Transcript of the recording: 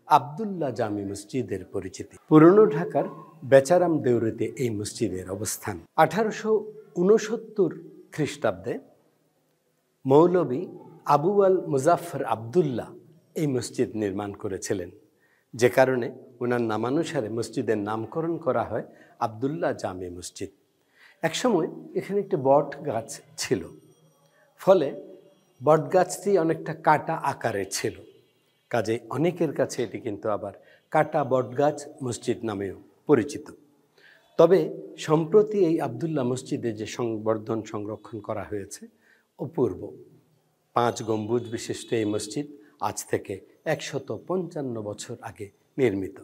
আব্দুল্লাহ জামি মসজিদের পরিচিতি। পুরনো ঢাকার বেচারাম দেউরিতে এই মসজিদের অবস্থান। 1869 খ্রিস্টাব্দে মৌলভী আবু আল মুজাফফর আবদুল্লাহ এই মসজিদ নির্মাণ করেছিলেন, যে কারণে ওনার নামানুসারে মসজিদের নামকরণ করা হয় আব্দুল্লাহ জামি মসজিদ। একসময় এখানে একটি বট গাছ ছিল, ফলে বট গাছটি অনেকটা কাটা আকারের ছিল, কাজেই অনেকের কাছে এটি কিন্তু আবার কাটা বটগাছ মসজিদ নামেও পরিচিত। তবে সম্প্রতি এই আব্দুল্লাহ মসজিদে যে সংবর্ধন সংরক্ষণ করা হয়েছে অপূর্ব। 5 গম্বুজ বিশিষ্ট এই মসজিদ আজ থেকে 155 বছর আগে নির্মিত।